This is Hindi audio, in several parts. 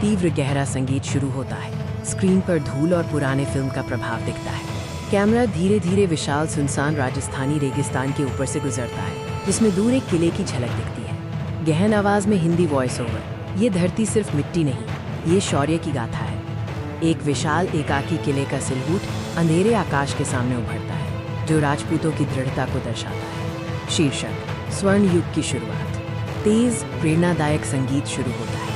तीव्र गहरा संगीत शुरू होता है। स्क्रीन पर धूल और पुराने फिल्म का प्रभाव दिखता है। कैमरा धीरे धीरे विशाल सुनसान राजस्थानी रेगिस्तान के ऊपर से गुजरता है, जिसमें दूर एक किले की झलक दिखती है। गहन आवाज में हिंदी वॉइस ओवर। ये धरती सिर्फ मिट्टी नहीं, ये शौर्य की गाथा है। एक विशाल एकाकी किले का सिलहूट अंधेरे आकाश के सामने उभरता है, जो राजपूतों की दृढ़ता को दर्शाता है। शीर्षक: स्वर्ण युग की शुरुआत। तेज प्रेरणादायक संगीत शुरू होता है।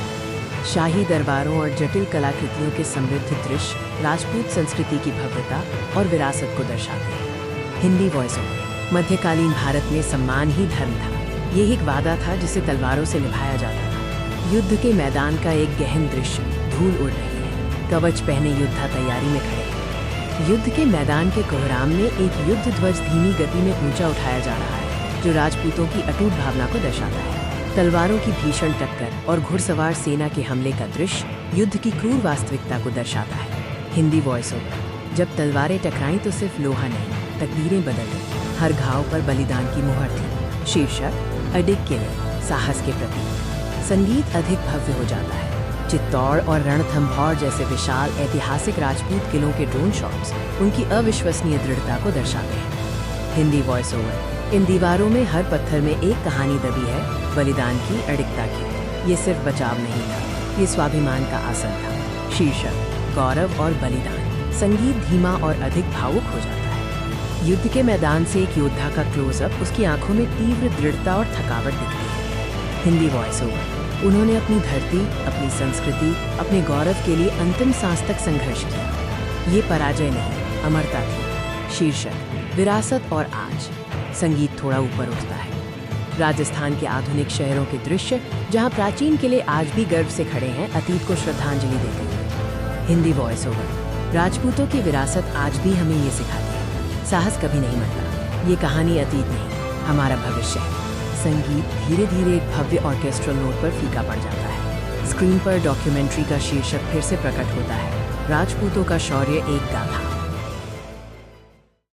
शाही दरबारों और जटिल कलाकृतियों के समृद्ध दृश्य राजपूत संस्कृति की भव्यता और विरासत को दर्शाते हैं। Hindi voice over. मध्यकालीन भारत में सम्मान ही धर्म था। ये एक वादा था जिसे तलवारों से निभाया जाता था। युद्ध के मैदान का एक गहन दृश्य। धूल उड़ रही है, कवच पहने योद्धा तैयारी में खड़े हैं। युद्ध के मैदान के कोहराम में एक युद्ध ध्वज धीमी गति में ऊंचा उठाया जा रहा है, जो राजपूतों की अटूट भावना को दर्शाता है। तलवारों की भीषण टक्कर और घुड़सवार सेना के हमले का दृश्य युद्ध की क्रूर वास्तविकता को दर्शाता है। Hindi voice over. जब तलवारें टकराईं तो सिर्फ लोहा नहीं, तकदीरें बदल गईं। हर घाव पर बलिदान की मुहर थी। शीर्षक: अडिग किले, साहस के प्रतीक। संगीत अधिक भव्य हो जाता है। चित्तौड़ और रणथंभौर जैसे विशाल ऐतिहासिक राजपूत किलों के ड्रोन शॉट्स उनकी अविश्वसनीय दृढ़ता को दर्शाते हैं। Hindi voice over. इन दीवारों में हर पत्थर में एक कहानी दबी है, बलिदान की, अडिगता की। ये सिर्फ बचाव नहीं था, ये स्वाभिमान का आसन था। शीर्षक: गौरव और बलिदान। संगीत धीमा और अधिक भावुक हो जाता है। युद्ध के मैदान से एक योद्धा का क्लोजअप, उसकी आंखों में तीव्र दृढ़ता और थकावट दिखती है। Hindi voice over. उन्होंने अपनी धरती, अपनी संस्कृति, अपने गौरव के लिए अंतिम सांस तक संघर्ष किया। ये पराजय नहीं, अमरता थी। शीर्षक: विरासत और आज। संगीत थोड़ा ऊपर उठता है। राजस्थान के आधुनिक शहरों के दृश्य, जहां प्राचीन किले आज भी गर्व से खड़े हैं, अतीत को श्रद्धांजलि देते हुए। Hindi voice over. राजपूतों की विरासत आज भी हमें ये सिखाती है, साहस कभी नहीं मरता। ये कहानी अतीत नहीं, हमारा भविष्य है। संगीत धीरे धीरे एक भव्य ऑर्केस्ट्रल नोट पर फीका पड़ जाता है। स्क्रीन पर डॉक्यूमेंट्री का शीर्षक फिर से प्रकट होता है: राजपूतों का शौर्य, एक गाथा।